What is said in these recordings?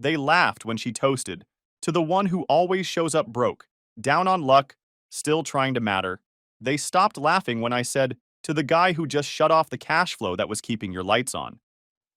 They laughed when she toasted, "To the one who always shows up broke, down on luck, still trying to matter." They stopped laughing when I said, "To the guy who just shut off the cash flow that was keeping your lights on."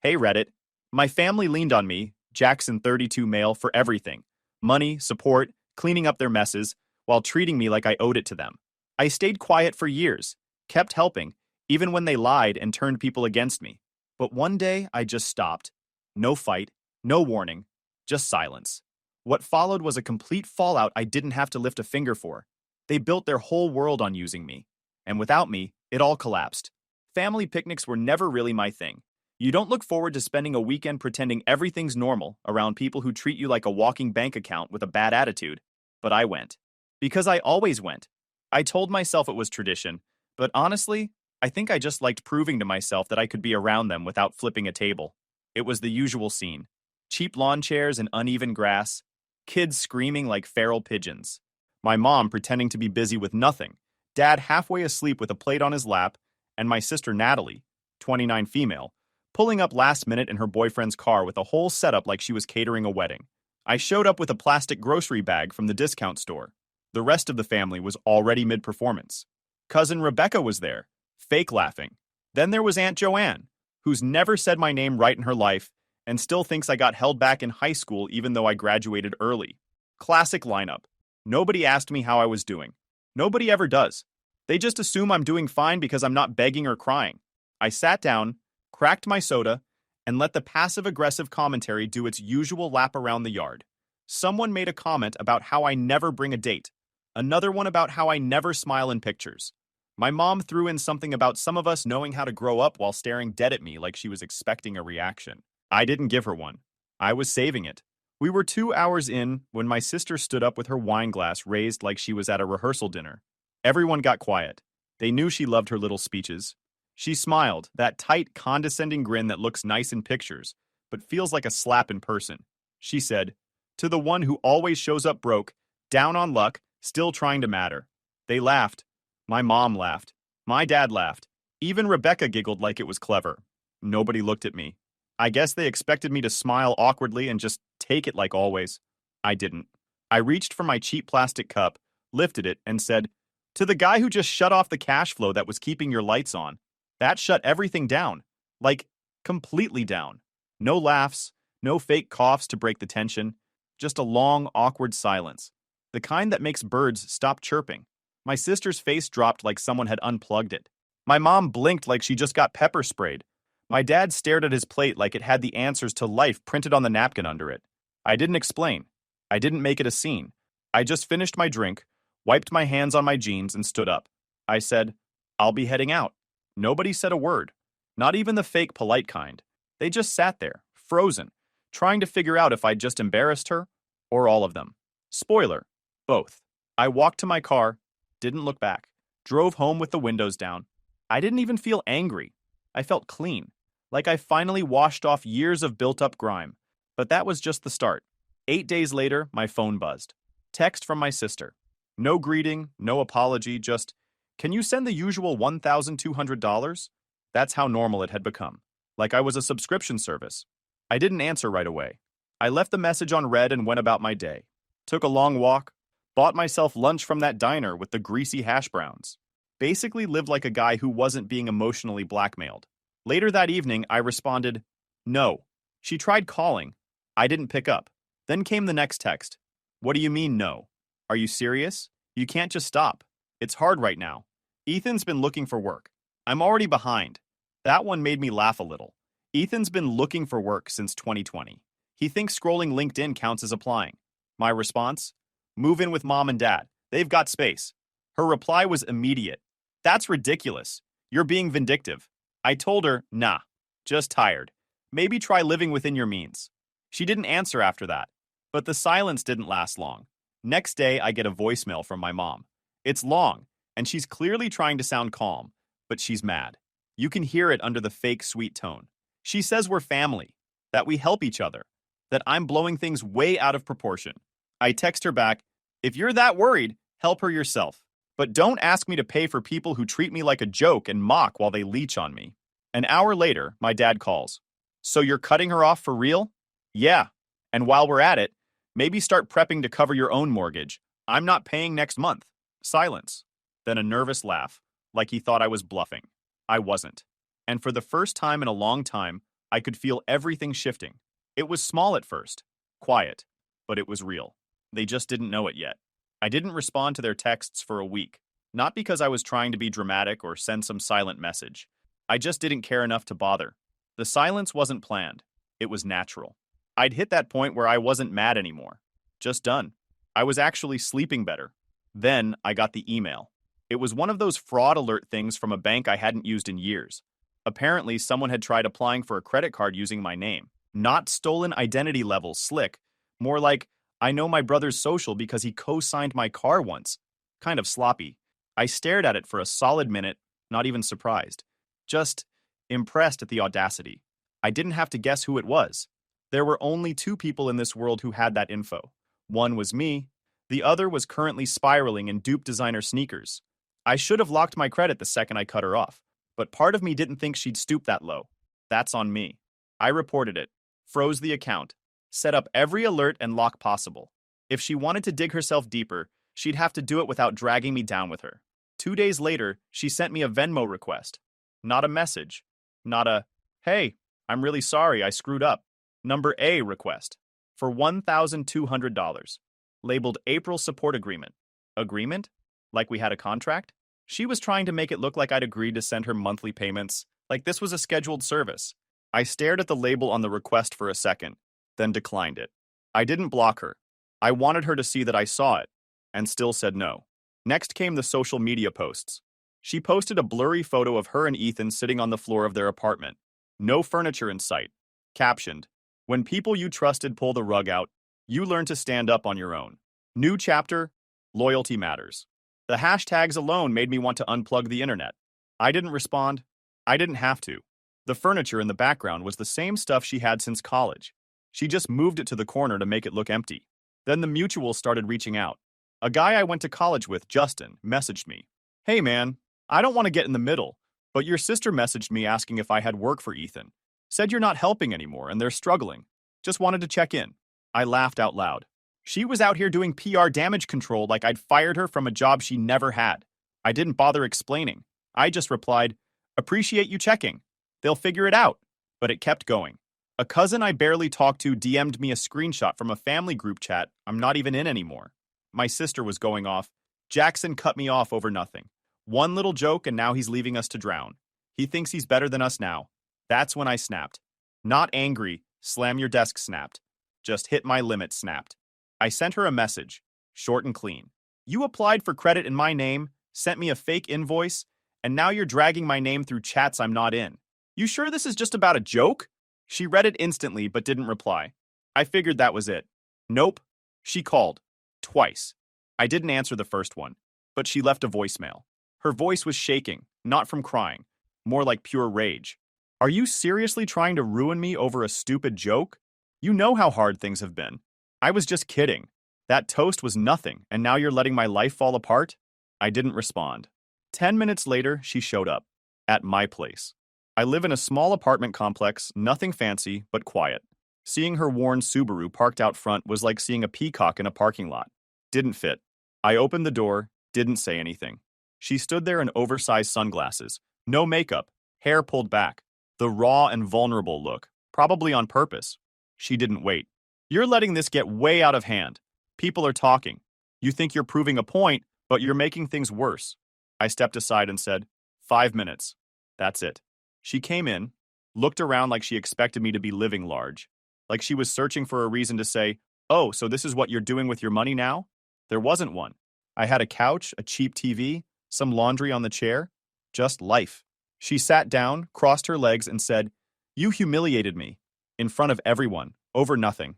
Hey Reddit. My family leaned on me, Jackson 32 male, for everything. Money, support, cleaning up their messes, while treating me like I owed it to them. I stayed quiet for years, kept helping, even when they lied and turned people against me. But one day, I just stopped. No fight, no warning, just silence. What followed was a complete fallout I didn't have to lift a finger for. They built their whole world on using me. And without me, it all collapsed. Family picnics were never really my thing. You don't look forward to spending a weekend pretending everything's normal around people who treat you like a walking bank account with a bad attitude. But I went. Because I always went. I told myself it was tradition, but honestly, I think I just liked proving to myself that I could be around them without flipping a table. It was the usual scene. Cheap lawn chairs and uneven grass, kids screaming like feral pigeons, my mom pretending to be busy with nothing, dad halfway asleep with a plate on his lap, and my sister Natalie, 29 female, pulling up last minute in her boyfriend's car with a whole setup like she was catering a wedding. I showed up with a plastic grocery bag from the discount store. The rest of the family was already mid-performance. Cousin Rebecca was there, fake laughing. Then there was Aunt Joanne, who's never said my name right in her life and still thinks I got held back in high school even though I graduated early. Classic lineup. Nobody asked me how I was doing. Nobody ever does. They just assume I'm doing fine because I'm not begging or crying. I sat down, cracked my soda, and let the passive-aggressive commentary do its usual lap around the yard. Someone made a comment about how I never bring a date. Another one about how I never smile in pictures. My mom threw in something about some of us knowing how to grow up while staring dead at me like she was expecting a reaction. I didn't give her one. I was saving it. We were 2 hours in when my sister stood up with her wine glass raised like she was at a rehearsal dinner. Everyone got quiet. They knew she loved her little speeches. She smiled, that tight, condescending grin that looks nice in pictures, but feels like a slap in person. She said, "To the one who always shows up broke, down on luck, still trying to matter." They laughed. My mom laughed. My dad laughed. Even Rebecca giggled like it was clever. Nobody looked at me. I guess they expected me to smile awkwardly and just take it like always. I didn't. I reached for my cheap plastic cup, lifted it, and said, "To the guy who just shut off the cash flow that was keeping your lights on. That shut everything down. Like, completely down. No laughs, no fake coughs to break the tension. Just a long, awkward silence. The kind that makes birds stop chirping." My sister's face dropped like someone had unplugged it. My mom blinked like she just got pepper sprayed. My dad stared at his plate like it had the answers to life printed on the napkin under it. I didn't explain. I didn't make it a scene. I just finished my drink, wiped my hands on my jeans, and stood up. I said, "I'll be heading out." Nobody said a word. Not even the fake polite kind. They just sat there, frozen, trying to figure out if I'd just embarrassed her or all of them. Spoiler, both. I walked to my car, didn't look back, drove home with the windows down. I didn't even feel angry. I felt clean, like I finally washed off years of built-up grime. But that was just the start. 8 days later, my phone buzzed. Text from my sister. No greeting, no apology, just, "Can you send the usual $1,200? That's how normal it had become. Like I was a subscription service. I didn't answer right away. I left the message on read and went about my day. Took a long walk. Bought myself lunch from that diner with the greasy hash browns. Basically lived like a guy who wasn't being emotionally blackmailed. Later that evening, I responded, "No." She tried calling. I didn't pick up. Then came the next text. "What do you mean, no? Are you serious? You can't just stop. It's hard right now. Ethan's been looking for work. I'm already behind." That one made me laugh a little. Ethan's been looking for work since 2020. He thinks scrolling LinkedIn counts as applying. My response? "Move in with mom and dad. They've got space." Her reply was immediate. "That's ridiculous. You're being vindictive." I told her, "Nah, just tired. Maybe try living within your means." She didn't answer after that. But the silence didn't last long. Next day, I get a voicemail from my mom. It's long, and she's clearly trying to sound calm, but she's mad. You can hear it under the fake sweet tone. She says we're family, that we help each other, that I'm blowing things way out of proportion. I text her back, "If you're that worried, help her yourself. But don't ask me to pay for people who treat me like a joke and mock while they leech on me." An hour later, my dad calls. "So you're cutting her off for real?" "Yeah." And while we're at it, maybe start prepping to cover your own mortgage. I'm not paying next month. Silence. Then a nervous laugh, like he thought I was bluffing. I wasn't. And for the first time in a long time, I could feel everything shifting. It was small at first, quiet, but it was real. They just didn't know it yet. I didn't respond to their texts for a week, not because I was trying to be dramatic or send some silent message. I just didn't care enough to bother. The silence wasn't planned. It was natural. I'd hit that point where I wasn't mad anymore. Just done. I was actually sleeping better. Then I got the email. It was one of those fraud alert things from a bank I hadn't used in years. Apparently, someone had tried applying for a credit card using my name. Not stolen identity level slick. More like, I know my brother's social because he co-signed my car once. Kind of sloppy. I stared at it for a solid minute, not even surprised. Just impressed at the audacity. I didn't have to guess who it was. There were only two people in this world who had that info. One was me. The other was currently spiraling in dupe designer sneakers. I should have locked my credit the second I cut her off, but part of me didn't think she'd stoop that low. That's on me. I reported it, froze the account, set up every alert and lock possible. If she wanted to dig herself deeper, she'd have to do it without dragging me down with her. 2 days later, she sent me a Venmo request. Not a message. Not a, hey, I'm really sorry I screwed up. Number A request. For $1,200. Labeled April Support Agreement. Agreement? Like we had a contract? She was trying to make it look like I'd agreed to send her monthly payments, like this was a scheduled service. I stared at the label on the request for a second, then declined it. I didn't block her. I wanted her to see that I saw it, and still said no. Next came the social media posts. She posted a blurry photo of her and Ethan sitting on the floor of their apartment. No furniture in sight. Captioned, when people you trusted pull the rug out, you learn to stand up on your own. New chapter, loyalty matters. The hashtags alone made me want to unplug the internet. I didn't respond. I didn't have to. The furniture in the background was the same stuff she had since college. She just moved it to the corner to make it look empty. Then the mutuals started reaching out. A guy I went to college with, Justin, messaged me. Hey man, I don't want to get in the middle, but your sister messaged me asking if I had work for Ethan. Said you're not helping anymore and they're struggling. Just wanted to check in. I laughed out loud. She was out here doing PR damage control like I'd fired her from a job she never had. I didn't bother explaining. I just replied, appreciate you checking. They'll figure it out. But it kept going. A cousin I barely talked to DM'd me a screenshot from a family group chat I'm not even in anymore. My sister was going off. Jackson cut me off over nothing. One little joke and now he's leaving us to drown. He thinks he's better than us now. That's when I snapped. Not angry, slam your desk snapped. Just hit my limit snapped. I sent her a message, short and clean. You applied for credit in my name, sent me a fake invoice, and now you're dragging my name through chats I'm not in. You sure this is just about a joke? She read it instantly but didn't reply. I figured that was it. Nope. She called. Twice. I didn't answer the first one, but she left a voicemail. Her voice was shaking, not from crying, more like pure rage. Are you seriously trying to ruin me over a stupid joke? You know how hard things have been. I was just kidding. That toast was nothing, and now you're letting my life fall apart? I didn't respond. 10 minutes later, she showed up. At my place. I live in a small apartment complex, nothing fancy, but quiet. Seeing her worn Subaru parked out front was like seeing a peacock in a parking lot. Didn't fit. I opened the door, didn't say anything. She stood there in oversized sunglasses, no makeup, hair pulled back. The raw and vulnerable look, probably on purpose. She didn't wait. You're letting this get way out of hand. People are talking. You think you're proving a point, but you're making things worse. I stepped aside and said, 5 minutes. That's it. She came in, looked around like she expected me to be living large, like she was searching for a reason to say, oh, so this is what you're doing with your money now? There wasn't one. I had a couch, a cheap TV, some laundry on the chair. Just life. She sat down, crossed her legs, and said, you humiliated me. In front of everyone, over nothing.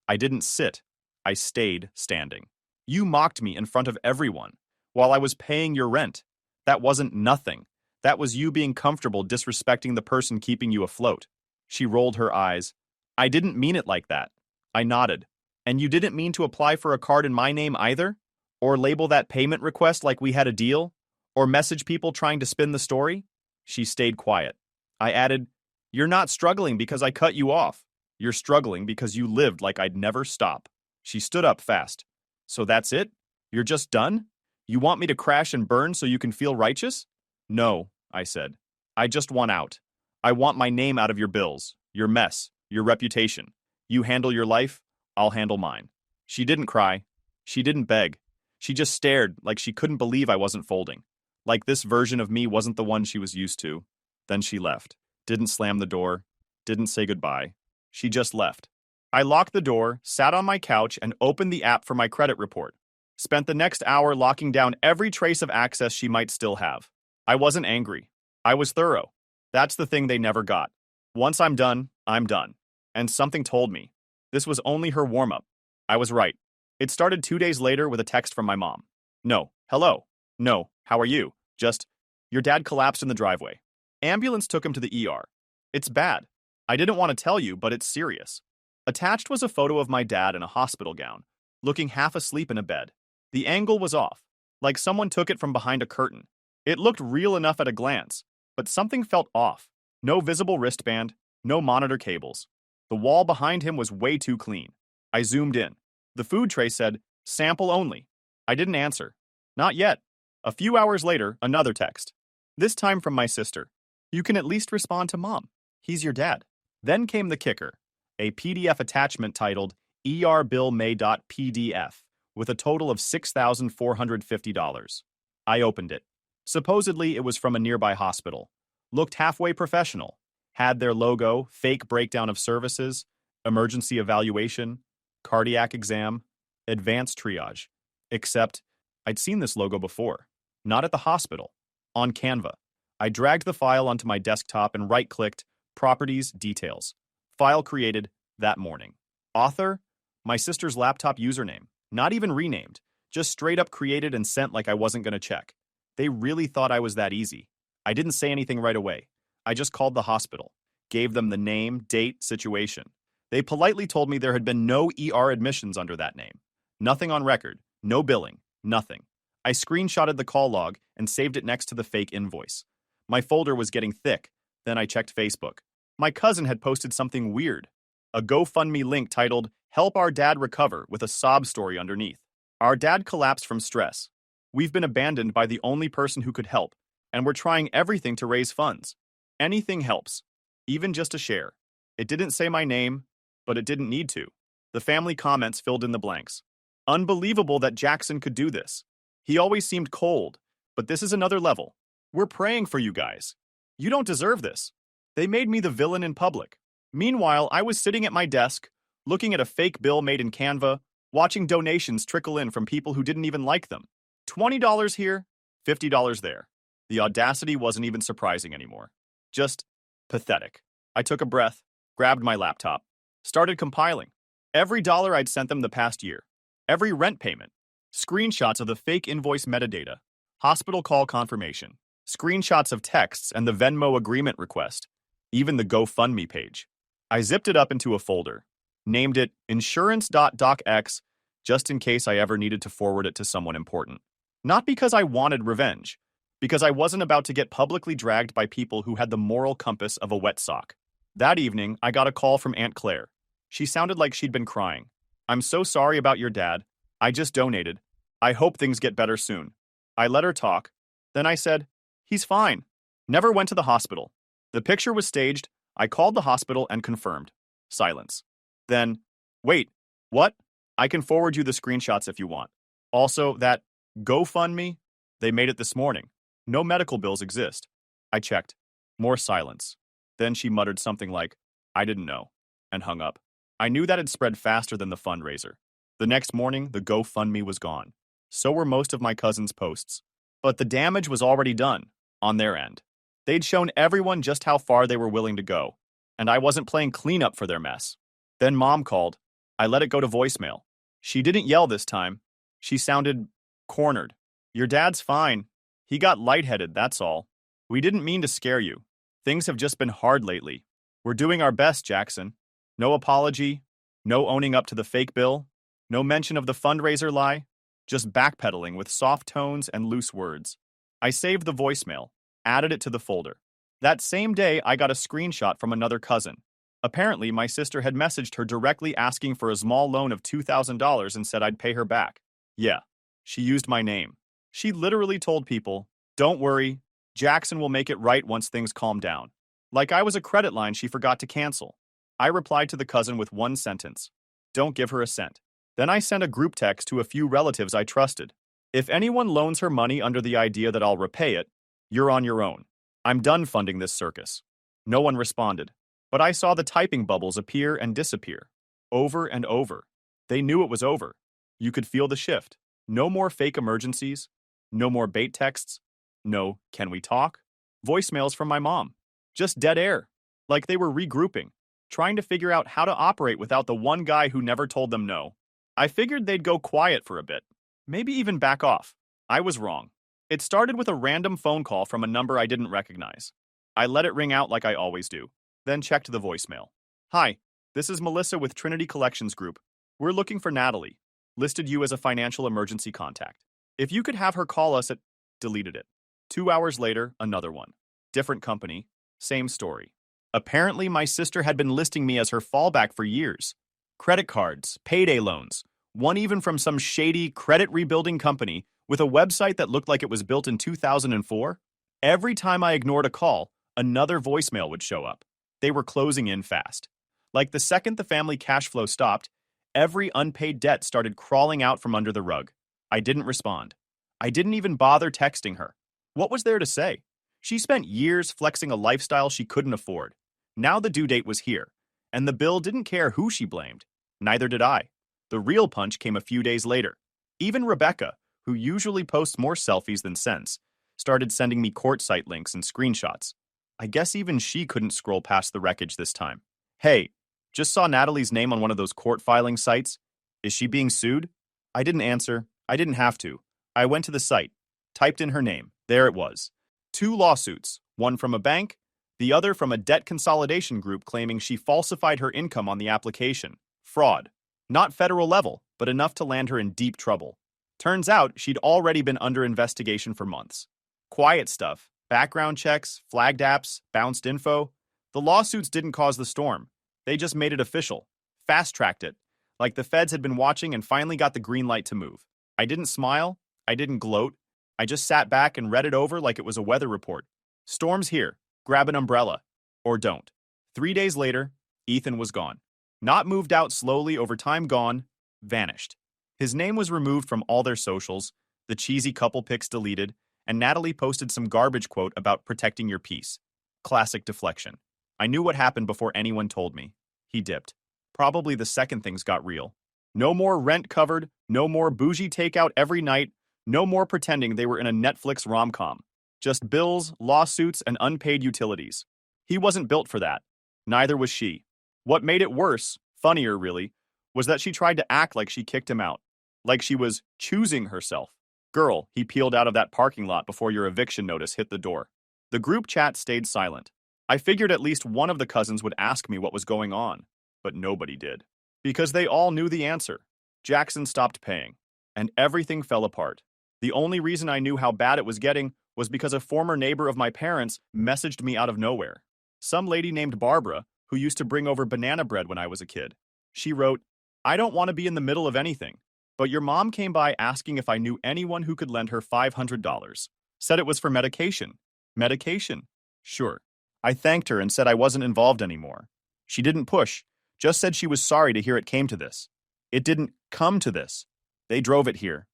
I didn't sit. I stayed standing. You mocked me in front of everyone, while I was paying your rent. That wasn't nothing. That was you being comfortable disrespecting the person keeping you afloat. She rolled her eyes. I didn't mean it like that. I nodded. And you didn't mean to apply for a card in my name either? Or label that payment request like we had a deal? Or message people trying to spin the story? She stayed quiet. I added, you're not struggling because I cut you off. You're struggling because you lived like I'd never stop. She stood up fast. So that's it? You're just done? You want me to crash and burn so you can feel righteous? No, I said. I just want out. I want my name out of your bills, your mess, your reputation. You handle your life, I'll handle mine. She didn't cry. She didn't beg. She just stared like she couldn't believe I wasn't folding. Like this version of me wasn't the one she was used to. Then she left. Didn't slam the door. Didn't say goodbye. She just left. I locked the door, sat on my couch, and opened the app for my credit report. Spent the next hour locking down every trace of access she might still have. I wasn't angry. I was thorough. That's the thing they never got. Once I'm done, I'm done. And something told me. This was only her warm-up. I was right. It started 2 days later with a text from my mom. No, hello. No, how are you? Just, your dad collapsed in the driveway. Ambulance took him to the ER. It's bad. I didn't want to tell you, but it's serious. Attached was a photo of my dad in a hospital gown, looking half asleep in a bed. The angle was off, like someone took it from behind a curtain. It looked real enough at a glance, but something felt off. No visible wristband, no monitor cables. The wall behind him was way too clean. I zoomed in. The food tray said, sample only. I didn't answer. Not yet. A few hours later, another text. This time from my sister. You can at least respond to mom. He's your dad. Then came the kicker. A PDF attachment titled erbillmay.pdf with a total of $6,450. I opened it. Supposedly, it was from a nearby hospital. Looked halfway professional. Had their logo, fake breakdown of services, emergency evaluation, cardiac exam, advanced triage. Except, I'd seen this logo before. Not at the hospital. On Canva. I dragged the file onto my desktop and right-clicked Properties, Details. File created that morning. Author? My sister's laptop username. Not even renamed. Just straight up created and sent like I wasn't going to check. They really thought I was that easy. I didn't say anything right away. I just called the hospital. Gave them the name, date, situation. They politely told me there had been no ER admissions under that name. Nothing on record. No billing. Nothing. I screenshotted the call log and saved it next to the fake invoice. My folder was getting thick. Then I checked Facebook. My cousin had posted something weird. A GoFundMe link titled, Help Our Dad Recover, with a sob story underneath. Our dad collapsed from stress. We've been abandoned by the only person who could help, and we're trying everything to raise funds. Anything helps. Even just a share. It didn't say my name, but it didn't need to. The family comments filled in the blanks. Unbelievable that Jackson could do this. He always seemed cold, but this is another level. We're praying for you guys. You don't deserve this. They made me the villain in public. Meanwhile, I was sitting at my desk, looking at a fake bill made in Canva, watching donations trickle in from people who didn't even like them. $20 here, $50 there. The audacity wasn't even surprising anymore. Just pathetic. I took a breath, grabbed my laptop, started compiling. Every dollar I'd sent them the past year. Every rent payment. Screenshots of the fake invoice metadata. Hospital call confirmation. Screenshots of texts and the Venmo agreement request. Even the GoFundMe page. I zipped it up into a folder. Named it insurance.docx just in case I ever needed to forward it to someone important. Not because I wanted revenge. Because I wasn't about to get publicly dragged by people who had the moral compass of a wet sock. That evening, I got a call from Aunt Claire. She sounded like she'd been crying. I'm so sorry about your dad. I just donated. I hope things get better soon. I let her talk. Then I said, he's fine. Never went to the hospital. The picture was staged. I called the hospital and confirmed. Silence. Then, wait, what? I can forward you the screenshots if you want. Also, that GoFundMe, they made it this morning. No medical bills exist. I checked. More silence. Then she muttered something like, I didn't know, and hung up. I knew that had spread faster than the fundraiser. The next morning, the GoFundMe was gone. So were most of my cousin's posts. But the damage was already done, on their end. They'd shown everyone just how far they were willing to go, and I wasn't playing cleanup for their mess. Then Mom called. I let it go to voicemail. She didn't yell this time. She sounded cornered. Your dad's fine. He got lightheaded, that's all. We didn't mean to scare you. Things have just been hard lately. We're doing our best, Jackson. No apology, no owning up to the fake bill, no mention of the fundraiser lie, just backpedaling with soft tones and loose words. I saved the voicemail, added it to the folder. That same day, I got a screenshot from another cousin. Apparently, my sister had messaged her directly asking for a small loan of $2,000 and said I'd pay her back. Yeah, she used my name. She literally told people, "Don't worry, Jackson will make it right once things calm down." Like I was a credit line she forgot to cancel. I replied to the cousin with one sentence: "Don't give her a cent." Then I sent a group text to a few relatives I trusted. "If anyone loans her money under the idea that I'll repay it, you're on your own. I'm done funding this circus." No one responded, but I saw the typing bubbles appear and disappear, over and over. They knew it was over. You could feel the shift. No more fake emergencies. No more bait texts. No, "Can we talk?" Voicemails from my mom. Just dead air. Like they were regrouping, trying to figure out how to operate without the one guy who never told them no. I figured they'd go quiet for a bit. Maybe even back off. I was wrong. It started with a random phone call from a number I didn't recognize. I let it ring out like I always do, then checked the voicemail. "Hi, this is Melissa with Trinity Collections Group. We're looking for Natalie. Listed you as a financial emergency contact. If you could have her call us at..." Deleted it. 2 hours later, another one. Different company, same story. Apparently, my sister had been listing me as her fallback for years. Credit cards, payday loans, one even from some shady credit rebuilding company with a website that looked like it was built in 2004. Every time I ignored a call, another voicemail would show up. They were closing in fast. Like the second the family cash flow stopped, every unpaid debt started crawling out from under the rug. I didn't respond. I didn't even bother texting her. What was there to say? She spent years flexing a lifestyle she couldn't afford. Now the due date was here, and the bill didn't care who she blamed. Neither did I. The real punch came a few days later. Even Rebecca, who usually posts more selfies than sends, started sending me court site links and screenshots. I guess even she couldn't scroll past the wreckage this time. "Hey, just saw Natalie's name on one of those court filing sites. Is she being sued?" I didn't answer. I didn't have to. I went to the site, typed in her name. There it was. 2 lawsuits, one from a bank, the other from a debt consolidation group claiming she falsified her income on the application. Fraud. Not federal level, but enough to land her in deep trouble. Turns out she'd already been under investigation for months. Quiet stuff, background checks, flagged apps, bounced info. The lawsuits didn't cause the storm. They just made it official. Fast-tracked it. Like the feds had been watching and finally got the green light to move. I didn't smile. I didn't gloat. I just sat back and read it over like it was a weather report. Storm's here. Grab an umbrella. Or don't. 3 days later, Ethan was gone. Not moved out slowly over time, gone. Vanished. His name was removed from all their socials, the cheesy couple pics deleted, and Natalie posted some garbage quote about protecting your peace. Classic deflection. I knew what happened before anyone told me. He dipped. Probably the second things got real. No more rent covered, no more bougie takeout every night, no more pretending they were in a Netflix rom-com. Just bills, lawsuits, and unpaid utilities. He wasn't built for that. Neither was she. What made it worse, funnier really, was that she tried to act like she kicked him out. Like she was choosing herself. "Girl," he peeled out of that parking lot before your eviction notice hit the door. The group chat stayed silent. I figured at least one of the cousins would ask me what was going on, but nobody did. Because they all knew the answer. Jackson stopped paying, and everything fell apart. The only reason I knew how bad it was getting was because a former neighbor of my parents messaged me out of nowhere. Some lady named Barbara, who used to bring over banana bread when I was a kid. She wrote, "I don't want to be in the middle of anything, but your mom came by asking if I knew anyone who could lend her $500. Said it was for medication." Medication? Sure. I thanked her and said I wasn't involved anymore. She didn't push, just said she was sorry to hear it came to this. It didn't come to this. They drove it here.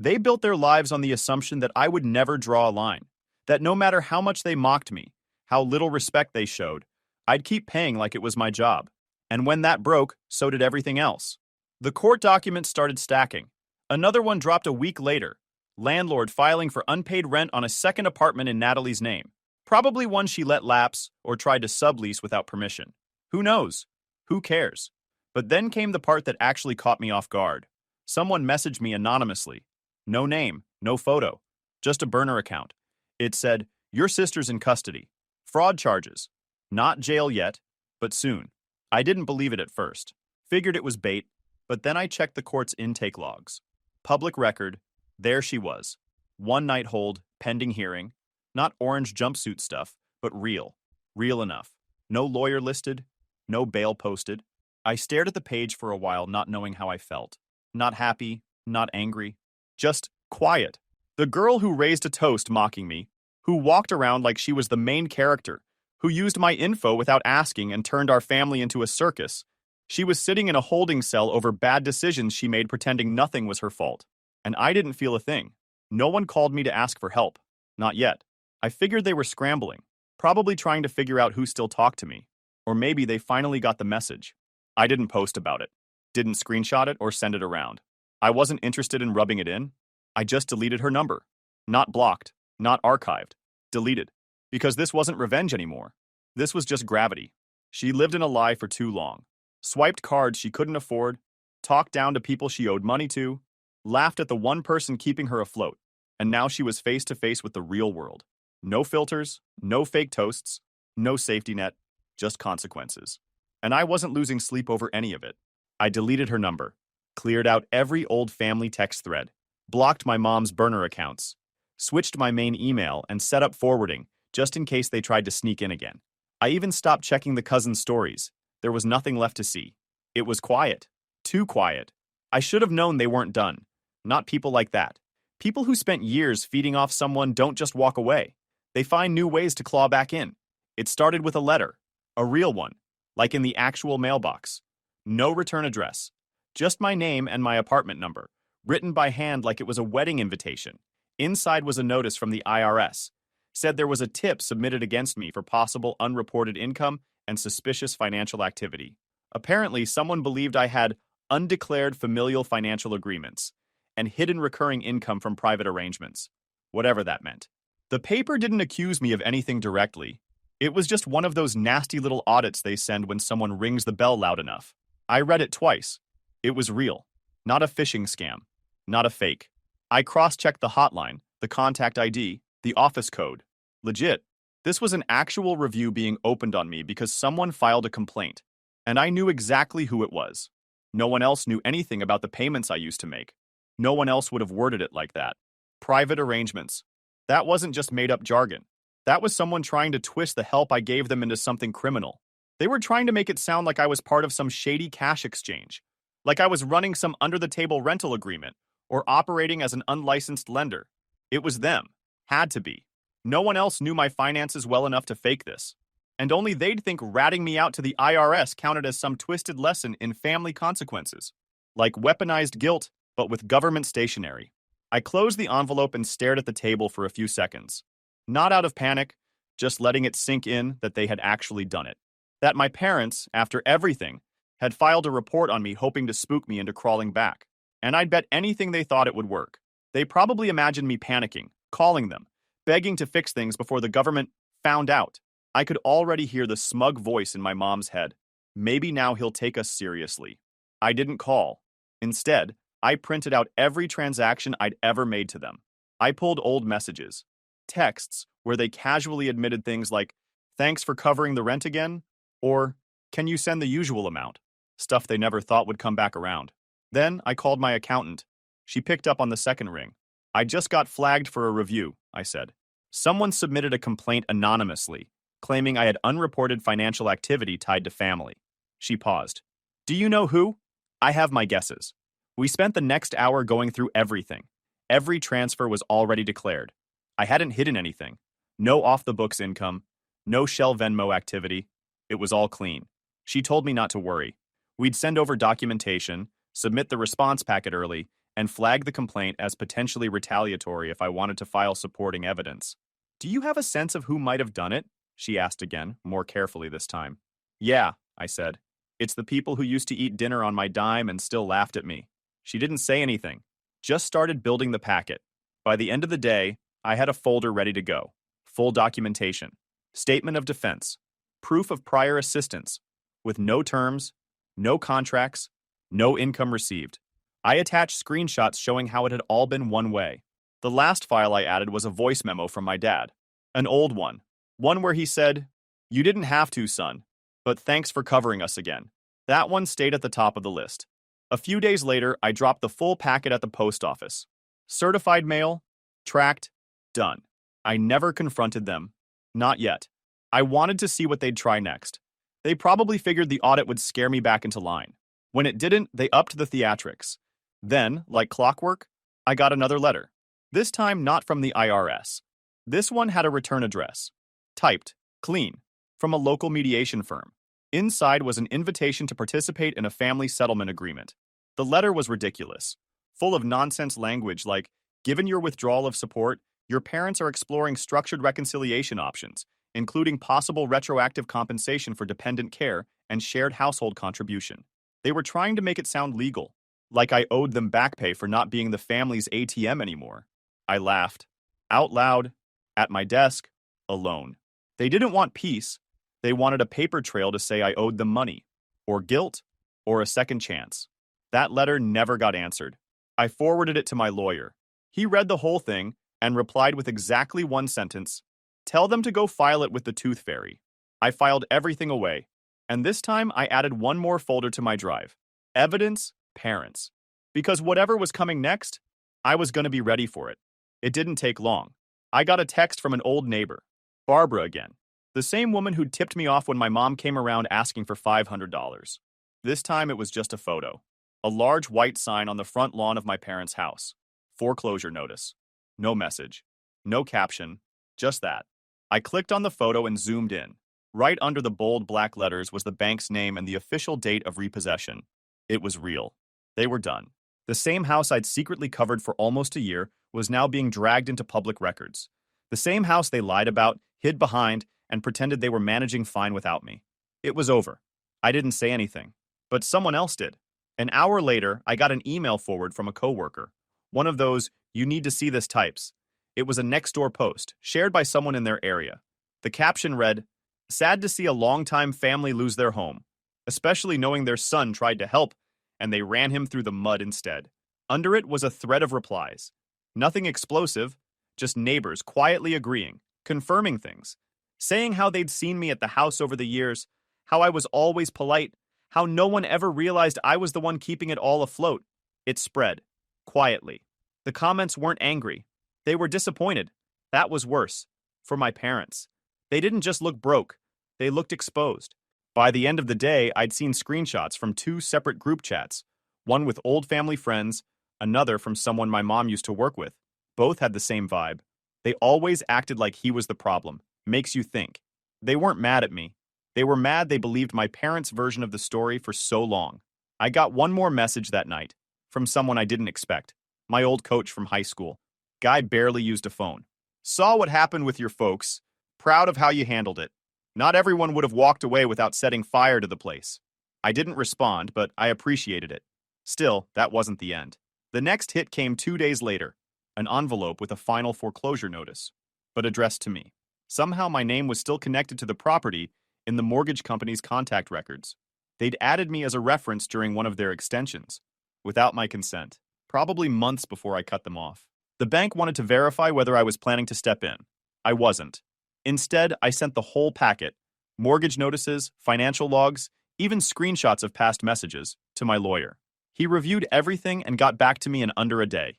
They built their lives on the assumption that I would never draw a line, that no matter how much they mocked me, how little respect they showed, I'd keep paying like it was my job. And when that broke, so did everything else. The court documents started stacking. Another one dropped a week later. Landlord filing for unpaid rent on a second apartment in Natalie's name. Probably one she let lapse or tried to sublease without permission. Who knows? Who cares? But then came the part that actually caught me off guard. Someone messaged me anonymously. No name, no photo, just a burner account. It said, "Your sister's in custody. Fraud charges. Not jail yet, but soon." I didn't believe it at first. Figured it was bait, but then I checked the court's intake logs. Public record, there she was. One night hold, pending hearing. Not orange jumpsuit stuff, but real. Real enough. No lawyer listed. No bail posted. I stared at the page for a while, not knowing how I felt. Not happy, not angry. Just quiet. The girl who raised a toast mocking me, who walked around like she was the main character, who used my info without asking and turned our family into a circus. She was sitting in a holding cell over bad decisions she made, pretending nothing was her fault. And I didn't feel a thing. No one called me to ask for help. Not yet. I figured they were scrambling, probably trying to figure out who still talked to me. Or maybe they finally got the message. I didn't post about it. Didn't screenshot it or send it around. I wasn't interested in rubbing it in. I just deleted her number. Not blocked, not archived. Deleted. Because this wasn't revenge anymore. This was just gravity. She lived in a lie for too long. Swiped cards she couldn't afford, talked down to people she owed money to, laughed at the one person keeping her afloat, and now she was face to face with the real world. No filters, no fake toasts, no safety net, just consequences. And I wasn't losing sleep over any of it. I deleted her number, cleared out every old family text thread, blocked my mom's burner accounts, switched my main email, and set up forwarding just in case they tried to sneak in again. I even stopped checking the cousins' stories. There was nothing left to see. It was quiet. Too quiet. I should have known they weren't done. Not people like that. People who spent years feeding off someone don't just walk away. They find new ways to claw back in. It started with a letter. A real one. Like in the actual mailbox. No return address. Just my name and my apartment number. Written by hand like it was a wedding invitation. Inside was a notice from the IRS. Said there was a tip submitted against me for possible unreported income and suspicious financial activity. Apparently, someone believed I had undeclared familial financial agreements and hidden recurring income from private arrangements, whatever that meant. The paper didn't accuse me of anything directly. It was just one of those nasty little audits they send when someone rings the bell loud enough. I read it twice. It was real, not a phishing scam, not a fake. I cross-checked the hotline, the contact ID, the office code. Legit. This was an actual review being opened on me because someone filed a complaint, and I knew exactly who it was. No one else knew anything about the payments I used to make. No one else would have worded it like that. Private arrangements. That wasn't just made-up jargon. That was someone trying to twist the help I gave them into something criminal. They were trying to make it sound like I was part of some shady cash exchange, like I was running some under-the-table rental agreement or operating as an unlicensed lender. It was them. Had to be. No one else knew my finances well enough to fake this. And only they'd think ratting me out to the IRS counted as some twisted lesson in family consequences. Like weaponized guilt, but with government stationery. I closed the envelope and stared at the table for a few seconds. Not out of panic, just letting it sink in that they had actually done it. That my parents, after everything, had filed a report on me hoping to spook me into crawling back. And I'd bet anything they thought it would work. They probably imagined me panicking, calling them, begging to fix things before the government found out. I could already hear the smug voice in my mom's head. Maybe now he'll take us seriously. I didn't call. Instead, I printed out every transaction I'd ever made to them. I pulled old messages, texts where they casually admitted things like, "Thanks for covering the rent again," or "Can you send the usual amount?" Stuff they never thought would come back around. Then I called my accountant. She picked up on the second ring. "I just got flagged for a review," I said. "Someone submitted a complaint anonymously, claiming I had unreported financial activity tied to family." She paused. "Do you know who?" "I have my guesses." We spent the next hour going through everything. Every transfer was already declared. I hadn't hidden anything. No off-the-books income. No shell Venmo activity. It was all clean. She told me not to worry. We'd send over documentation, submit the response packet early, and flag the complaint as potentially retaliatory if I wanted to file supporting evidence. "Do you have a sense of who might have done it?" she asked again, more carefully this time. "Yeah," I said. "It's the people who used to eat dinner on my dime and still laughed at me." She didn't say anything, just started building the packet. By the end of the day, I had a folder ready to go. Full documentation, statement of defense, proof of prior assistance, with no terms, no contracts, no income received. I attached screenshots showing how it had all been one way. The last file I added was a voice memo from my dad. An old one. One where he said, "You didn't have to, son, but thanks for covering us again." That one stayed at the top of the list. A few days later, I dropped the full packet at the post office. Certified mail, tracked, done. I never confronted them. Not yet. I wanted to see what they'd try next. They probably figured the audit would scare me back into line. When it didn't, they upped the theatrics. Then, like clockwork, I got another letter. This time not from the IRS. This one had a return address. Typed, clean, from a local mediation firm. Inside was an invitation to participate in a family settlement agreement. The letter was ridiculous, full of nonsense language like, given your withdrawal of support, your parents are exploring structured reconciliation options, including possible retroactive compensation for dependent care and shared household contribution. They were trying to make it sound legal, like I owed them back pay for not being the family's ATM anymore. I laughed, out loud, at my desk, alone. They didn't want peace. They wanted a paper trail to say I owed them money, or guilt, or a second chance. That letter never got answered. I forwarded it to my lawyer. He read the whole thing and replied with exactly one sentence, "Tell them to go file it with the Tooth Fairy." I filed everything away, and this time I added one more folder to my drive. Evidence, parents. Because whatever was coming next, I was going to be ready for it. It didn't take long. I got a text from an old neighbor, Barbara again, the same woman who tipped me off when my mom came around asking for $500. This time it was just a photo. A large white sign on the front lawn of my parents' house. Foreclosure notice. No message. No caption. Just that. I clicked on the photo and zoomed in. Right under the bold black letters was the bank's name and the official date of repossession. It was real. They were done. The same house I'd secretly covered for almost a year was now being dragged into public records. The same house they lied about, hid behind, and pretended they were managing fine without me. It was over. I didn't say anything. But someone else did. An hour later, I got an email forward from a coworker. One of those, "you need to see this" types. It was a next-door post, shared by someone in their area. The caption read, "Sad to see a longtime family lose their home, especially knowing their son tried to help, and they ran him through the mud instead." Under it was a thread of replies. Nothing explosive, just neighbors quietly agreeing, confirming things, saying how they'd seen me at the house over the years, how I was always polite, how no one ever realized I was the one keeping it all afloat. It spread, quietly. The comments weren't angry. They were disappointed. That was worse. For my parents. They didn't just look broke. They looked exposed. By the end of the day, I'd seen screenshots from 2 separate group chats, one with old family friends, another from someone my mom used to work with. Both had the same vibe. They always acted like he was the problem. Makes you think. They weren't mad at me. They were mad they believed my parents' version of the story for so long. I got one more message that night, from someone I didn't expect. My old coach from high school. Guy barely used a phone. "Saw what happened with your folks. Proud of how you handled it. Not everyone would have walked away without setting fire to the place." I didn't respond, but I appreciated it. Still, that wasn't the end. The next hit came 2 days later. An envelope with a final foreclosure notice, but addressed to me. Somehow my name was still connected to the property in the mortgage company's contact records. They'd added me as a reference during one of their extensions, without my consent, probably months before I cut them off. The bank wanted to verify whether I was planning to step in. I wasn't. Instead, I sent the whole packet, mortgage notices, financial logs, even screenshots of past messages, to my lawyer. He reviewed everything and got back to me in under a day.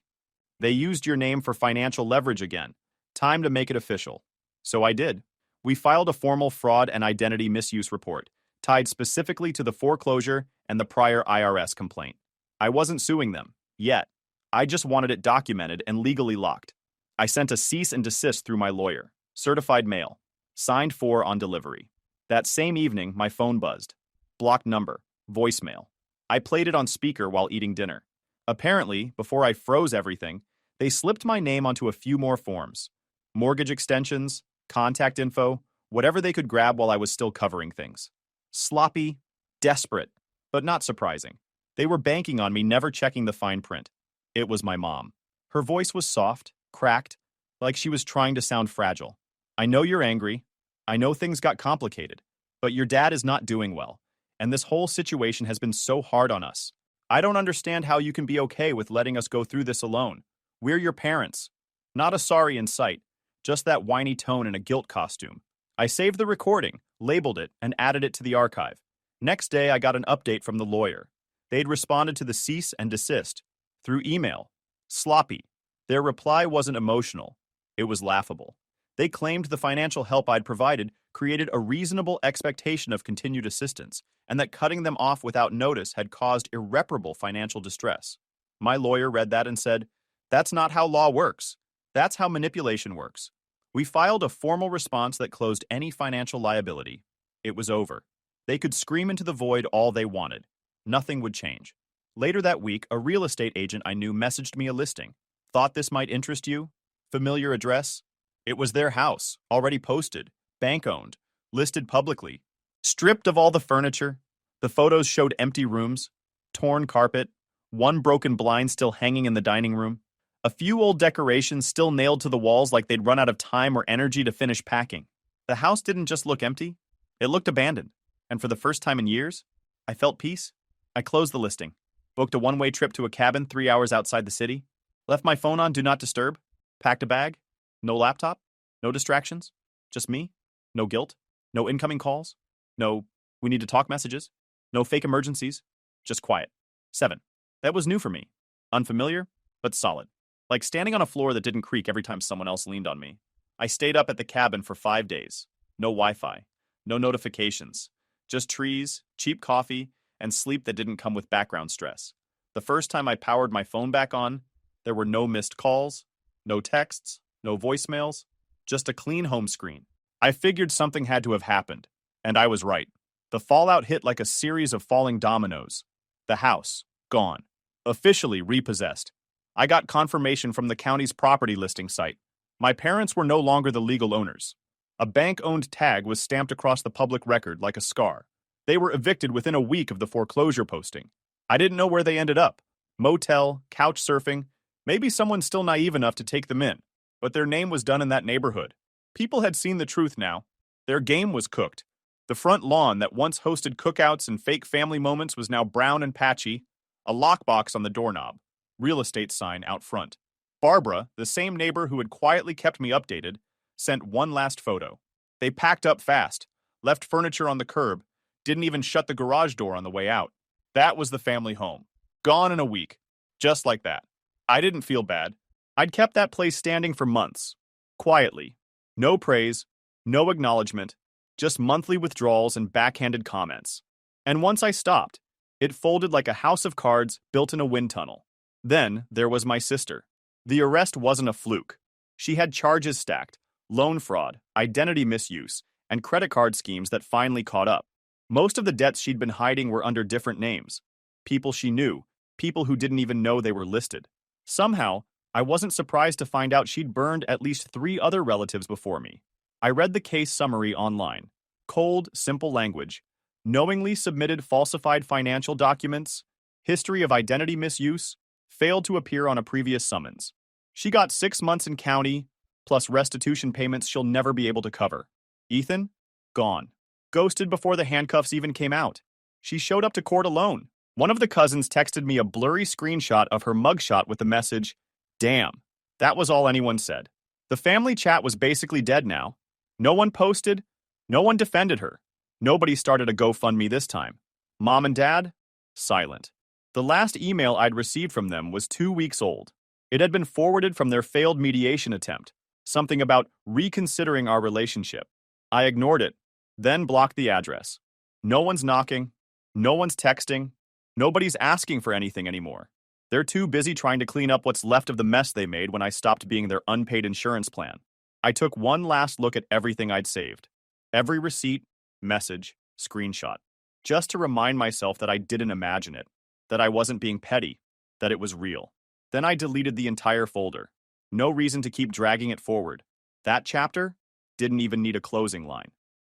"They used your name for financial leverage again. Time to make it official." So I did. We filed a formal fraud and identity misuse report, tied specifically to the foreclosure and the prior IRS complaint. I wasn't suing them, yet. I just wanted it documented and legally locked. I sent a cease and desist through my lawyer, certified mail, signed for on delivery. That same evening, my phone buzzed. Blocked number, voicemail. I played it on speaker while eating dinner. Apparently, before I froze everything, they slipped my name onto a few more forms. Mortgage extensions, contact info, whatever they could grab while I was still covering things. Sloppy, desperate, but not surprising. They were banking on me never checking the fine print. It was my mom. Her voice was soft, cracked, like she was trying to sound fragile. "I know you're angry. I know things got complicated, but your dad is not doing well, and this whole situation has been so hard on us. I don't understand how you can be okay with letting us go through this alone. We're your parents." Not a sorry in sight, just that whiny tone in a guilt costume. I saved the recording, labeled it, and added it to the archive. Next day, I got an update from the lawyer. They'd responded to the cease and desist through email. Sloppy. Their reply wasn't emotional. It was laughable. They claimed the financial help I'd provided created a reasonable expectation of continued assistance, and that cutting them off without notice had caused irreparable financial distress. My lawyer read that and said, "That's not how law works. That's how manipulation works." We filed a formal response that closed any financial liability. It was over. They could scream into the void all they wanted. Nothing would change. Later that week, a real estate agent I knew messaged me a listing. "Thought this might interest you? Familiar address?" It was their house, already posted, bank-owned, listed publicly, stripped of all the furniture. The photos showed empty rooms, torn carpet, one broken blind still hanging in the dining room, a few old decorations still nailed to the walls like they'd run out of time or energy to finish packing. The house didn't just look empty, it looked abandoned. And for the first time in years, I felt peace. I closed the listing, booked a one-way trip to a cabin 3 hours outside the city, left my phone on Do Not Disturb, packed a bag, no laptop, no distractions, just me, no guilt, no incoming calls, no "we need to talk" messages, no fake emergencies, just quiet. 7. That was new for me. Unfamiliar, but solid. Like standing on a floor that didn't creak every time someone else leaned on me. I stayed up at the cabin for 5 days. No Wi-Fi, no notifications, just trees, cheap coffee, and sleep that didn't come with background stress. The first time I powered my phone back on, there were no missed calls, no texts, no voicemails, just a clean home screen. I figured something had to have happened, and I was right. The fallout hit like a series of falling dominoes. The house, gone. Officially repossessed. I got confirmation from the county's property listing site. My parents were no longer the legal owners. A bank-owned tag was stamped across the public record like a scar. They were evicted within a week of the foreclosure posting. I didn't know where they ended up. Motel, couch surfing, maybe someone still naive enough to take them in. But their name was done in that neighborhood. People had seen the truth now. Their game was cooked. The front lawn that once hosted cookouts and fake family moments was now brown and patchy, a lockbox on the doorknob, real estate sign out front. Barbara, the same neighbor who had quietly kept me updated, sent one last photo. They packed up fast, left furniture on the curb, didn't even shut the garage door on the way out. That was the family home. Gone in a week. Just like that. I didn't feel bad. I'd kept that place standing for months. Quietly. No praise, no acknowledgement, just monthly withdrawals and backhanded comments. And once I stopped, it folded like a house of cards built in a wind tunnel. Then there was my sister. The arrest wasn't a fluke. She had charges stacked, loan fraud, identity misuse, and credit card schemes that finally caught up. Most of the debts she'd been hiding were under different names. People she knew, people who didn't even know they were listed. Somehow, I wasn't surprised to find out she'd burned at least 3 other relatives before me. I read the case summary online. Cold, simple language. Knowingly submitted falsified financial documents. History of identity misuse. Failed to appear on a previous summons. She got 6 months in county, plus restitution payments she'll never be able to cover. Ethan? Gone. Ghosted before the handcuffs even came out. She showed up to court alone. One of the cousins texted me a blurry screenshot of her mugshot with the message, "Damn." That was all anyone said. The family chat was basically dead now. No one posted. No one defended her. Nobody started a GoFundMe this time. Mom and Dad? Silent. The last email I'd received from them was 2 weeks old. It had been forwarded from their failed mediation attempt. Something about reconsidering our relationship. I ignored it, then blocked the address. No one's knocking. No one's texting. Nobody's asking for anything anymore. They're too busy trying to clean up what's left of the mess they made when I stopped being their unpaid insurance plan. I took one last look at everything I'd saved. Every receipt, message, screenshot. Just to remind myself that I didn't imagine it. That I wasn't being petty. That it was real. Then I deleted the entire folder. No reason to keep dragging it forward. That chapter didn't even need a closing line.